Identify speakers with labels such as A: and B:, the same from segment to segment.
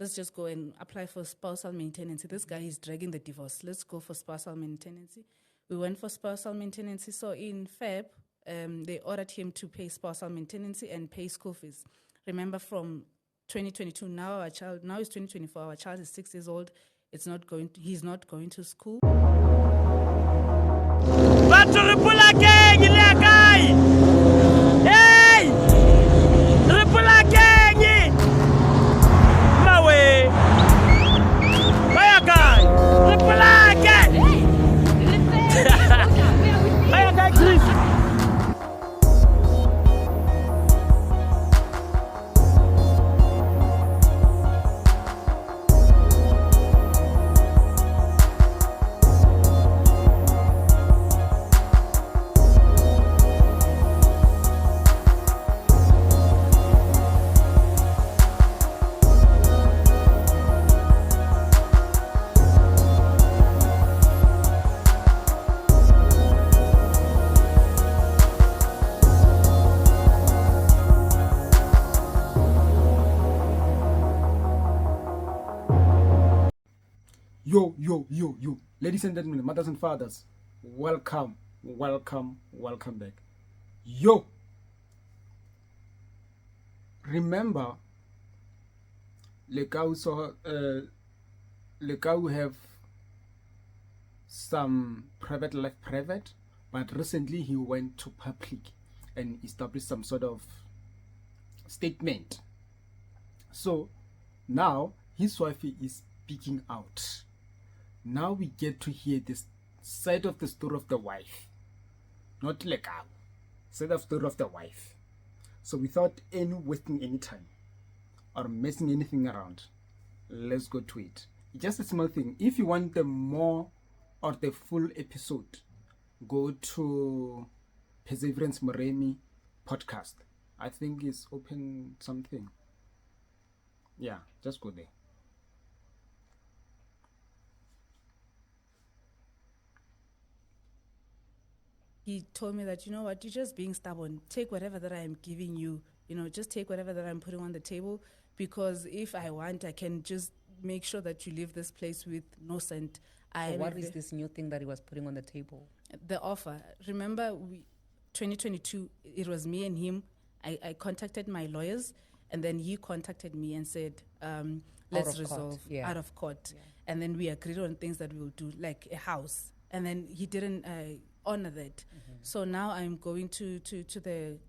A: let's just go and apply for spousal maintenance. This guy is dragging the divorce. Let's go for spousal maintenance. We went for spousal maintenance. So in Feb, they ordered him to pay spousal maintenance and pay school fees. Remember, from 2022, now it's 2024, our child is 6 years old. He's not going to school.
B: Yo, ladies and gentlemen, mothers and fathers, welcome back. Yo, remember, Lekau have some private life, but recently he went to public and established some sort of statement. So now his wife is speaking out. Now we get to hear this side of the story of the wife, not Lekau, side of the story of the wife. So without wasting any time or messing anything around, let's go to it. Just a small thing. If you want the more or the full episode, go to Perseverance Moremi podcast. I think it's open something. Yeah, just go there.
A: He told me that, you know what, you're just being stubborn. Take whatever that I'm giving you, just take whatever that I'm putting on the table, because if I want, I can just make sure that you leave this place with no cent.
C: So what is this new thing that he was putting on the table?
A: The offer. Remember, 2022, it was me and him. I contacted my lawyers, and then he contacted me and said, let's resolve out of court. Yeah. And then we agreed on things that we'll do, like a house. And then he didn't honor that. Mm-hmm. So now I'm going to the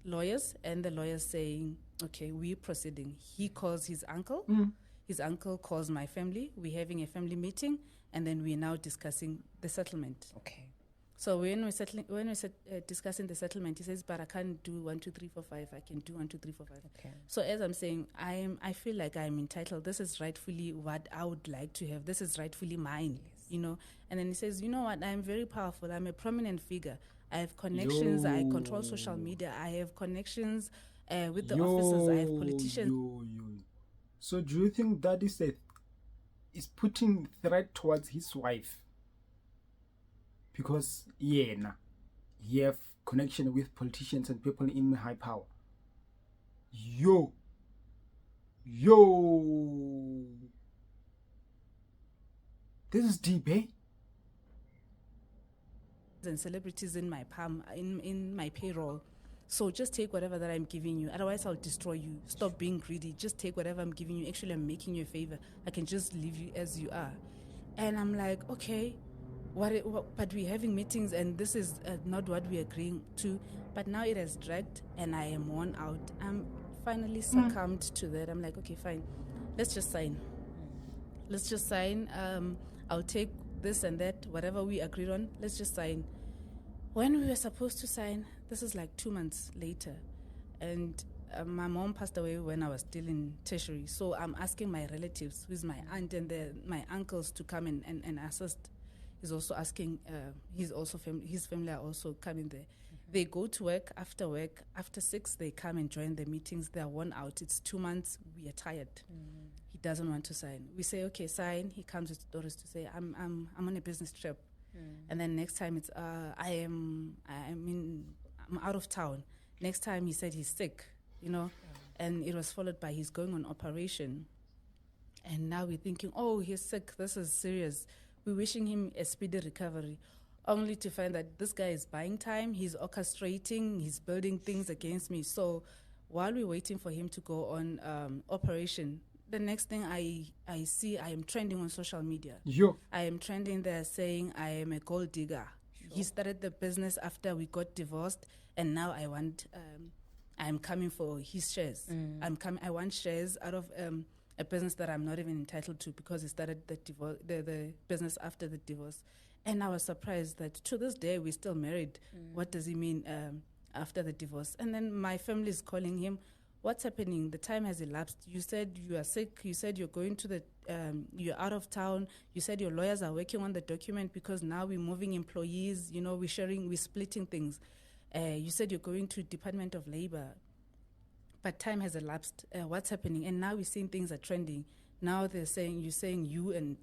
A: lawyers, and the lawyer's saying, okay, we're proceeding. He calls his uncle. Mm. His uncle calls my family. We're having a family meeting, and then we're now discussing the settlement.
C: Okay.
A: So when we're discussing the settlement, he says, but I can't do 1, 2, 3, 4, 5. I can do 1, 2, 3, 4, 5.
C: Okay.
A: So as I'm saying, I feel like I'm entitled. This is rightfully what I would like to have. This is rightfully mine, And then he says, you know what? I'm very powerful. I'm a prominent figure. I have connections. I control social media. I have connections with the officers. I have politicians.
B: So do you think that is putting threat towards his wife? Because he have connection with politicians and people in high power. Yo. This is deep, eh?
A: And celebrities in my palm, in my payroll. So just take whatever that I'm giving you. Otherwise, I'll destroy you. Stop being greedy. Just take whatever I'm giving you. Actually, I'm making you a favor. I can just leave you as you are. And I'm like, okay. But we're having meetings, and this is not what we're agreeing to. But now it has dragged, and I am worn out. I'm finally succumbed to that. I'm like, okay, fine. Let's just sign. I'll take this and that, whatever we agreed on. Let's just sign. When we were supposed to sign, this is like 2 months later. And my mom passed away when I was still in tertiary. So I'm asking my relatives, who's my aunt and my uncles, to come and assist. He's also asking, his family are also coming there. Mm-hmm. They go to work. After 6, they come and join the meetings. They're worn out. It's 2 months. We are tired. Mm. He doesn't want to sign. We say, okay, sign. He comes with stories to say, I'm on a business trip. Mm. And then next time it's, I'm out of town. Next time he said he's sick, and it was followed by he's going on operation. And now we're thinking, oh, he's sick. This is serious. We're wishing him a speedy recovery, only to find that this guy is buying time. He's orchestrating. He's building things against me. So while we're waiting for him to go on operation, the next thing I see, I am trending on social media. I am trending there saying I am a gold digger. He started the business after we got divorced, and now I'm coming for his shares. I want shares out of a business that I'm not even entitled to because he started the business after the divorce. And I was surprised that to this day we're still married. What does he mean after the divorce? And then my family is calling him. What's happening? The time has elapsed. You said you are sick. You said you're going to you're out of town. You said your lawyers are working on the document because now we're moving employees. We're splitting things. You said you're going to Department of Labor. But time has elapsed. What's happening? And now we're seeing things are trending. Now you're saying you and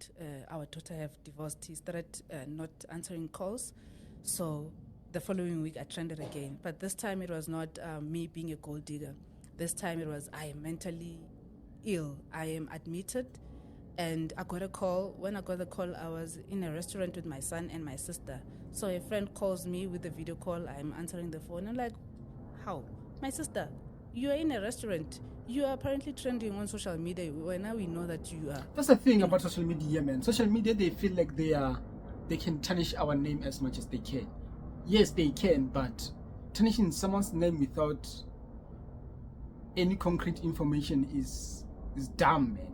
A: our daughter have divorced. He started not answering calls. So the following week I trended again. But this time it was not me being a gold digger. This time it was I am mentally ill. I am admitted. And I got a call. When I got the call, I was in a restaurant with my son and my sister. So a friend calls me with a video call. I'm answering the phone. I'm like, how? My sister, you are in a restaurant. You are apparently trending on social media. Well, now we know that you are.
B: That's the thing about social media, man. Social media, they feel like they can tarnish our name as much as they can. Yes, they can, but tarnishing someone's name without any concrete information is dumb, man.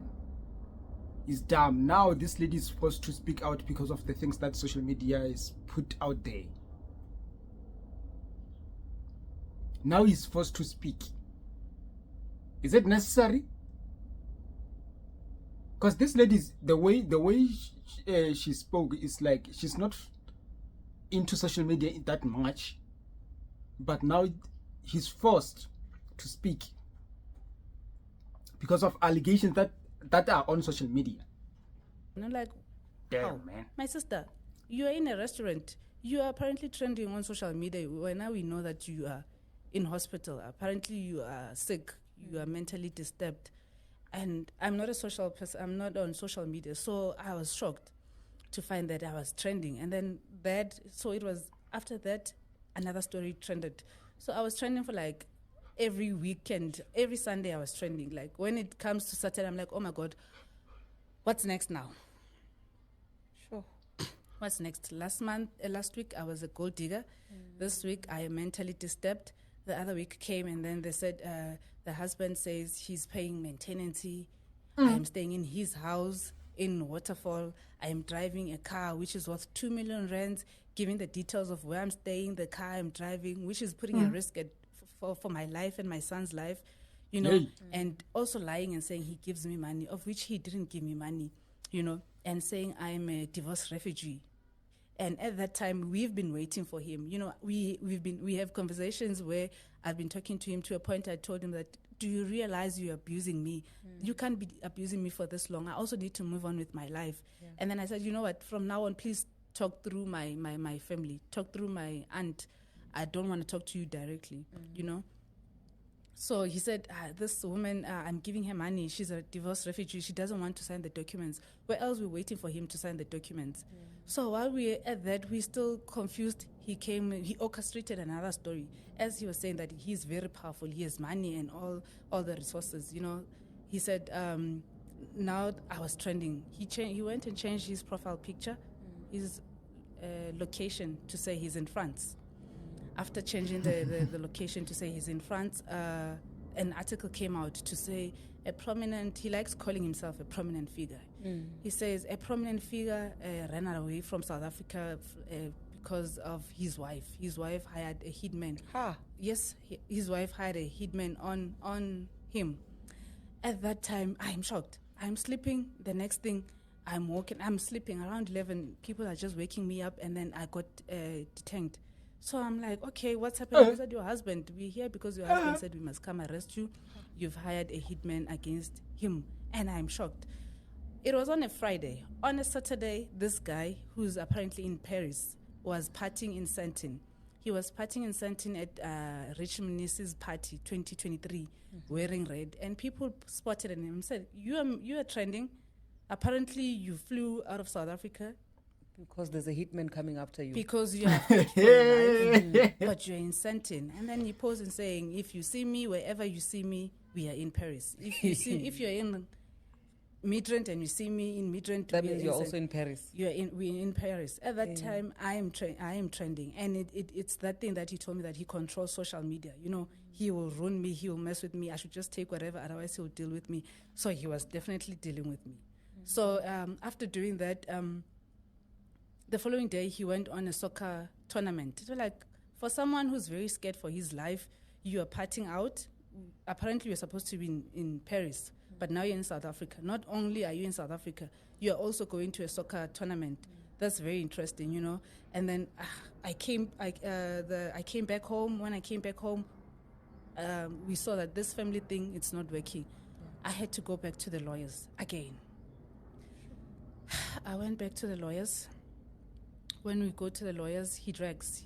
B: Is dumb. Now this lady is forced to speak out because of the things that social media is put out there. Now he's forced to speak. Is it necessary? Because this lady's the way she spoke is like she's not into social media that much, but now he's forced to speak because of allegations that are on social media.
A: And I'm like,
B: damn, man.
A: My sister, you are in a restaurant. You are apparently trending on social media. Well, now we know that you are in hospital. Apparently you are sick. You are mentally disturbed. And I'm not a social person. I'm not on social media. So I was shocked to find that I was trending. And then so it was after that, another story trended. So I was trending for like every weekend, every Sunday I was trending. Like when it comes to Saturday, I'm like, oh my God, what's next now?
C: Sure.
A: What's next? Last week I was a gold digger. This week I am mentally disturbed. The other week came and then they said the husband says he's paying maintenance. I am staying in his house in Waterfall. I am driving a car which is worth 2 million rands, giving the details of where I'm staying, the car I'm driving, which is putting a risk for my life and my son's life, and also lying and saying he gives me money, of which he didn't give me money, and saying I'm a divorce refugee. And at that time, we've been waiting for him. We have conversations where I've been talking to him to a point I told him that, do you realize you're abusing me? You can't be abusing me for this long. I also need to move on with my life. Yeah. And then I said, you know what, from now on, please talk through my family, talk through my aunt. I don't want to talk to you directly, So he said, this woman, I'm giving her money. She's a divorce refugee. She doesn't want to sign the documents. Where else we're waiting for him to sign the documents? Yeah. So while we're at that, we're still confused. He orchestrated another story. As he was saying that he's very powerful. He has money and all the resources, He said, now I was trending. He went and changed his profile picture, his location to say he's in France. After changing the location to say he's in France, an article came out to say he likes calling himself a prominent figure. He says a prominent figure ran away from South Africa because of his wife. His wife hired a hitman. Yes, his wife hired a hitman on him. At that time, I'm shocked. I'm sleeping. The next thing, I'm sleeping around 11. People are just waking me up, and then I got detained. So I'm like, okay, what's happening? I said, your husband, we're here because your husband said we must come arrest you. You've hired a hitman against him. And I'm shocked. It was on a Friday. On a Saturday, this guy, who's apparently in Paris, was partying in Saint-Tin. He was partying in Sandton at Rich Mnisi's party 2023, wearing red, and people spotted him and said, "You are trending. Apparently, you flew out of South Africa
C: Because there's a hitman coming after you.
A: because you are fit for life, but you're in Sandton." And then he posed and saying, "If you see me, wherever you see me, we are in Paris. If you're in Midrand and you see me in Midrand,
C: That means you're also in Paris.
A: we're in Paris." At that time, I am trending, and it's that thing that he told me, that he controls social media. You know, he will ruin me, he will mess with me. I should just take whatever, otherwise he'll deal with me. So he was definitely dealing with me. So after doing that, the following day he went on a soccer tournament. So like, for someone who's very scared for his life, you are partying out. Apparently, you're supposed to be in Paris, but now you're in South Africa. Not only are you in South Africa, you're also going to a soccer tournament. That's very interesting, you know. And then I came back home. When I came back home, we saw that this family thing, it's not working. I had to go back to the lawyers again. I went back to the lawyers. When we go to the lawyers, he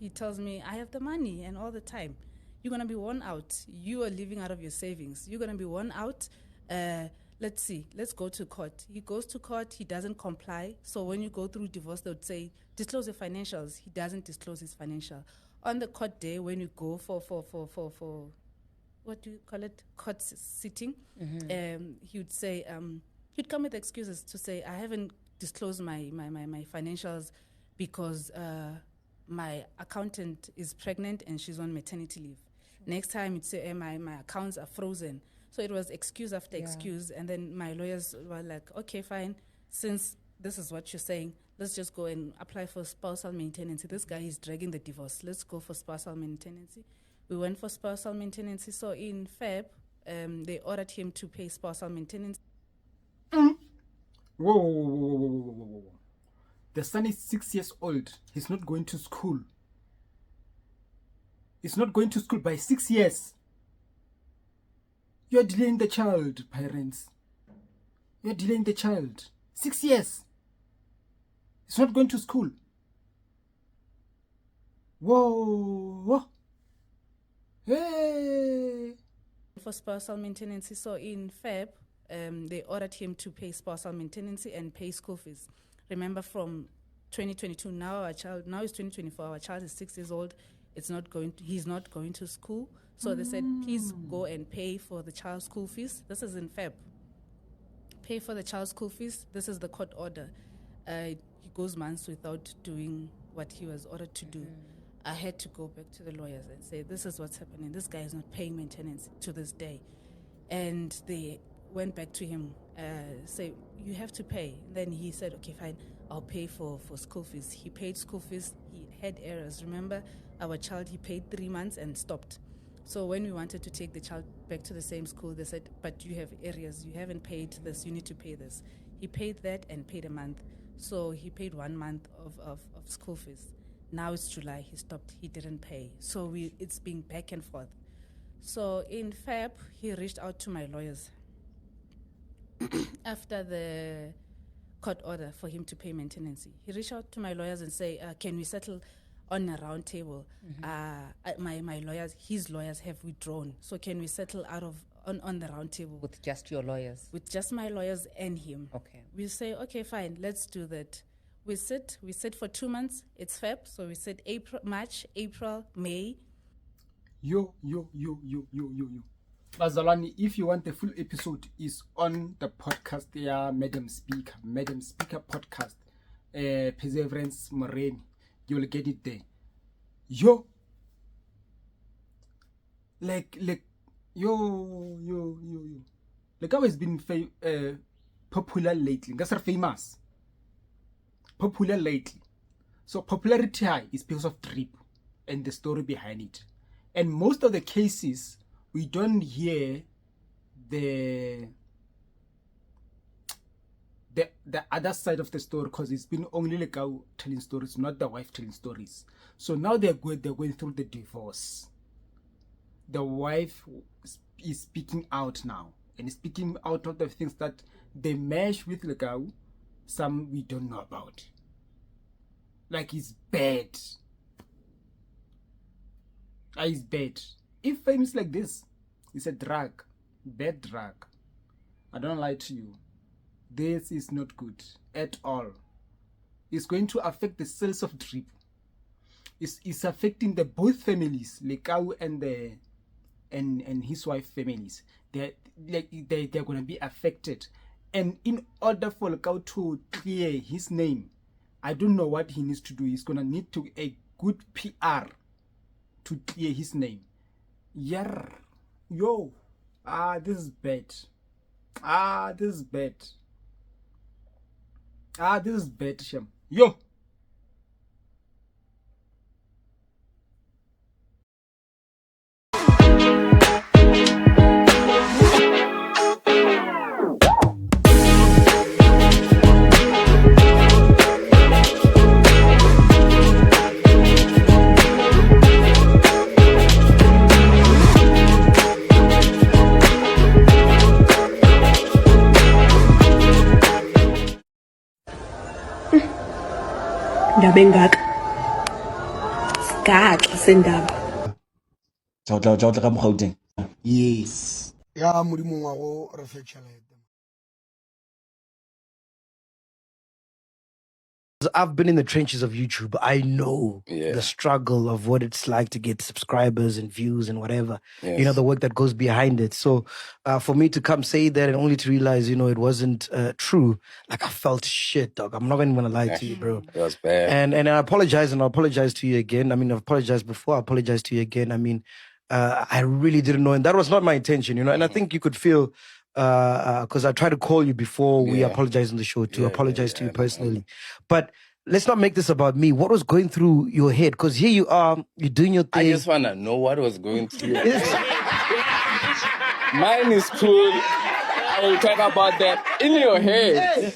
A: tells me, "I have the money and all the time. You're going to be worn out. You are living out of your savings. You're going to be worn out. Let's see. Let's go to court." He goes to court. He doesn't comply. So when you go through divorce, they would say, "Disclose your financials." He doesn't disclose his financial. On the court day, when you go for what do you call it? Court sitting, he would say, he'd come with excuses to say, "I haven't disclosed my financials because my accountant is pregnant and she's on maternity leave." Next time he'd say, my accounts are frozen. So it was excuse after excuse. And then my lawyers were like, "Okay, fine. Since this is what you're saying, let's just go and apply for spousal maintenance. This guy is dragging the divorce. Let's go for spousal maintenance." We went for spousal maintenance. So in Feb, they ordered him to pay spousal maintenance.
B: Whoa. The son is 6 years old. He's not going to school. He's not going to school by 6 years. You're delaying the child, parents. You're delaying the child. 6 years. He's not going to school. Whoa. Hey.
A: For spousal maintenance. So in Feb, they ordered him to pay spousal maintenance and pay school fees. Remember, from 2022, now it's 2024, our child is 6 years old. He's not going to school. So they said, "Please go and pay for the child's school fees." This is in Feb. Pay for the child's school fees. This is the court order. He goes months without doing what he was ordered to do. I had to go back to the lawyers and say, "This is what's happening. This guy is not paying maintenance to this day." And they went back to him, say, "You have to pay." Then he said, "Okay, fine, I'll pay for school fees." He paid school fees. He had errors. Remember, our child, he paid 3 months and stopped. So when we wanted to take the child back to the same school, they said, "But you have areas. You haven't paid this. You need to pay this." He paid that and paid a month. So he paid 1 month of school fees. Now it's July. He stopped. He didn't pay. So it's been back and forth. So in Feb, he reached out to my lawyers after the court order for him to pay maintenance. He reached out to my lawyers and say, "Can we settle on a round table?" My lawyers, his lawyers, have withdrawn. So can we settle on the round table
C: With just your lawyers?
A: with just my lawyers and him?
C: Okay.
A: We say, "Okay, fine, let's do that." We sit for 2 months. It's Feb, so we sit March, April, May.
B: Yo. Bazalani, if you want the full episode, is on the podcast there, Madam Speaker podcast, Perseverance Moreni. You will get it there. Yo. Lekau has been popular lately. That's famous. Popular lately. So popularity high is because of Drip and the story behind it. And most of the cases, we don't hear the other side of the story, because it's been only Lekau telling stories, not the wife telling stories. So now they're going through the divorce. The wife is speaking out now, and speaking out of the things that they mesh with Lekau, some we don't know about. Like, it's bad. It's bad. If fame is like this, it's a drug, bad drug. I don't lie to you. This is not good at all. It's going to affect the sales of drip. It's affecting the both families, Lekau and his wife families. They're gonna be affected. And in order for Lekau to clear his name, I don't know what he needs to do. He's gonna need to a good PR to clear his name. Yeah. Yo. This is bad. This is bad. This is bad, Shem. Yo.
D: Ndaba engaka sigaxa sendaba
E: tla ka mokgwa o teng.
F: Yes. Ya modimo wa go re fe tšhelete.
G: I've been in the trenches of YouTube. I know the struggle of what it's like to get subscribers and views and whatever. You know, the work that goes behind it. So for me to come say that and only to realize, you know, it wasn't true, like I felt shit, dog. I'm not even going to lie to you, bro.
H: It was bad.
G: And I apologize, and I apologize to you again. I mean, I've apologized before. I apologize to you again. I mean, I really didn't know. And that was not my intention, you know. And I think you could feel, because I tried to call you before we apologized on the show to apologize to you personally. But let's not make this about me. What was going through your head? Because here you are, you're doing your thing.
H: I just want to know what was going through your head. Mine is cool. I will talk about that in your head.